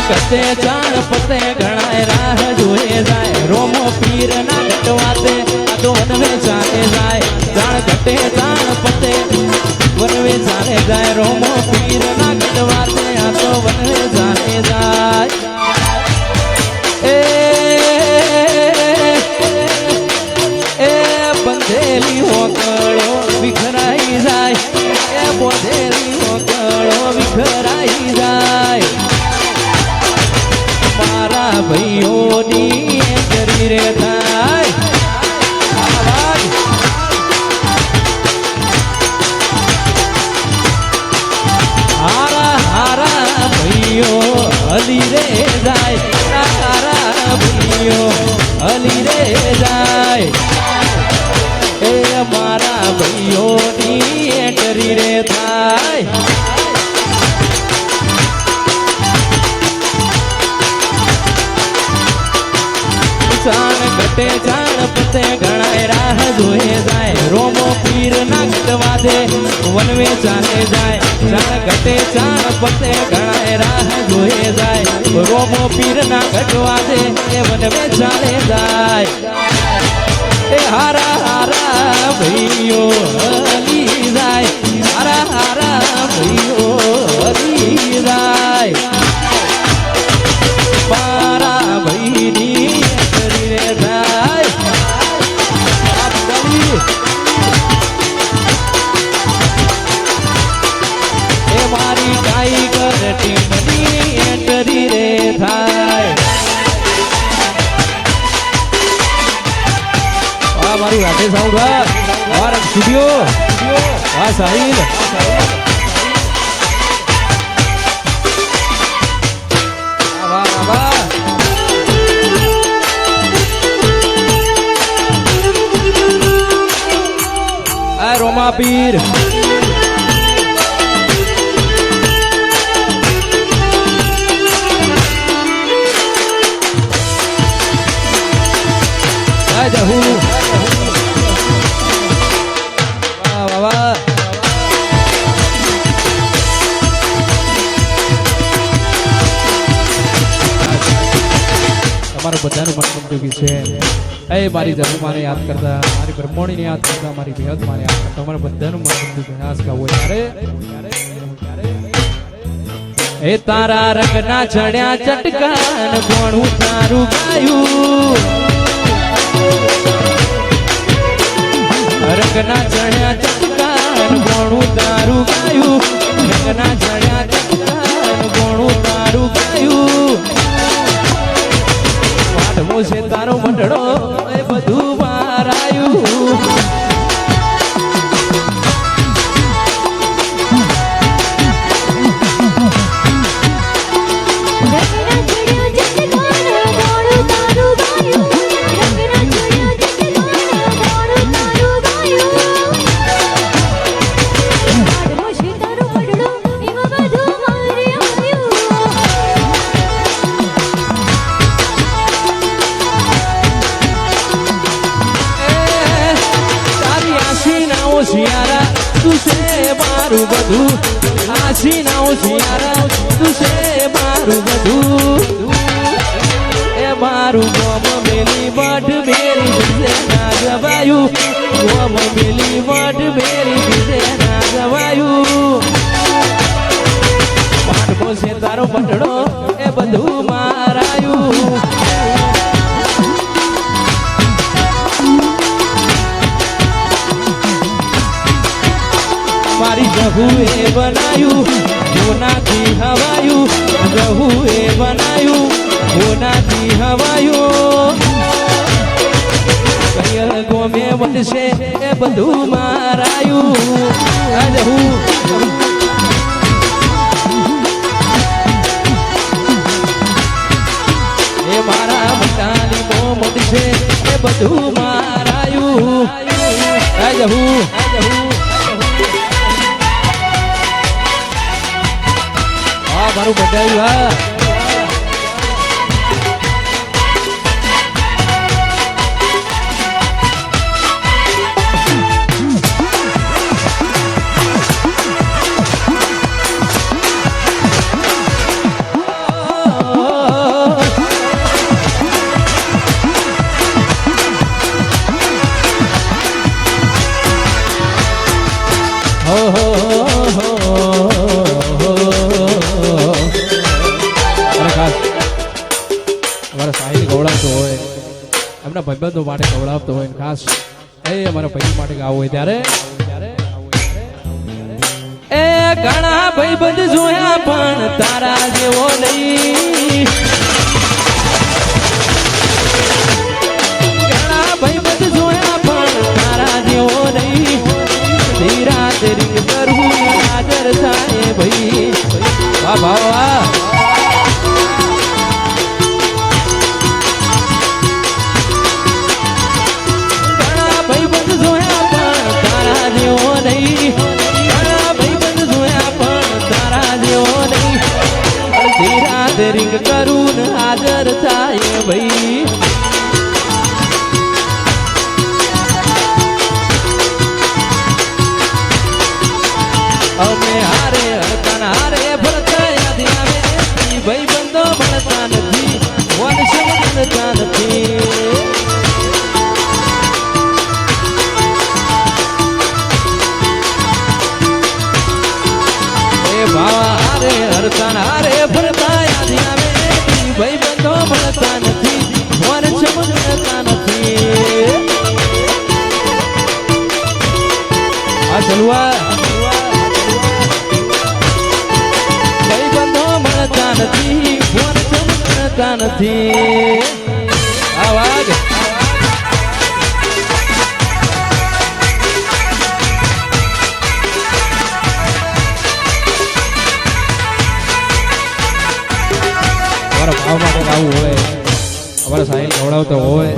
ઘટે જાણ પતે ગણાય રાહ જોએ જાય રોમો પીર ના ઘટવાતે આ તો વનવે ચાલે જાય જાણ ઘટે જાણ પતે વનવે ચાલે જાય રોમો પીર ના ઘટવાતે આ તો વનવે ચાલે જાય એ બંધેલી હોકળો વિખરાઈ જાય એ બોધેલી હોકળો વિખરાઈ જાય મારા ભાઈઓની કરી રે થાય હારા હારા ભાઈઓ હલી રે જાય હારા ભાઈઓ હલી રે જાય એ મારા ભાઈઓની કરી રે થાય જાણ ઘટે જાણ પતે ગણાય રાહ જોએ જાય રોમો પીર ના ઘટવા દે વનવે ચાલે જાય જાણ ઘટે જાણ પતે ગણાય રાહ જોએ જાય રોમો પીર ના ઘટવા દે એ વનવે ચાલે જાય એ હારા હારા ભાઈઓ હલી જાય હારા હારા ભાઈઓ હલી જાય મારા ભાઈની મારી ટાઈગર ટીમની એન્ટ્રી રે થાય આ મારી વાટે સાઉન્ડ આ સ્ટુડિયો આ સાહિલ વાહ વાહ આ રોમા પીર જહુ વાહ વાહ તમારું બધાનું મનગમતું છે એ મારી જન્માને યાદ કરતા મારી બ્રહ્મણીને યાદ કરતા મારી વિહતમાને યાદ કરતા તમારું બધાનું મનગમતું છે આજ કા હોય એ તારા રંગના ચડ્યા ચટકાન ભણું તારું ગાયું રંગના ચડ્યા ચટકાન ભણું તારું ગાયું રંગના ચડ્યા ચટકાન ભણું તારું ગાયું વાટવો છે તારો મંડળો એ બધું મારાયું મારું બધું આશી ના શિયારા તું છે મારું બધું એ મારું ગોમ મેલી મઢ મેરી બીજે ના જવાયું ગોમ મેલી મઢ મેરી બીજે ના જવાયું પાઠવો છે તારો પટડો એ બધું મારાયું મારી જહુએ બનાયું હોનાથી હવાયું જહુએ બનાયું હોનાથી હવાયું કયલ ગોમે વટશે એ બધું મારાયું જહુ એ મારા મટાલી મોમટ છે એ બધું મારાયું જહુ મારું બધાયું હા અમારા ભાઈબંધો માટે ખવડાવતો હોય ને ખાસ એ અમારા ભાઈ માટે ગાવું હોય ત્યારે એ ઘણા ભાઈબંધ જોયા પણ તારા જેવો નહીં. ઘણા ભાઈબંધ જોયા પણ તારા જેવો નહીં. ધીરા તેરી કરવું હાજર થાય ભાઈ. વાહ વાહ વાહ. ઘણા ભાઈબંધ જોયા પણ તારા જેવો નહીં. રિંગ કરું હાજર થાય ભાઈ. અમે હારે હડતા હારે ભરતા યાદ આવે ભાઈ બંધો ભણતા નથી વંશ બનતા નથી. એ ભાવા હારે હડતા હારે ભરતા ભાઈ બંધો મળતા નથી વર્ષ મળતા નથી. આ ચલવા ભાઈ બંધો મળતા નથી વર્ષ મળતા નથી. આ વાગ ભાવ માટે ગાવું હોય અમારા સાહિલ ખવડાવતો હોય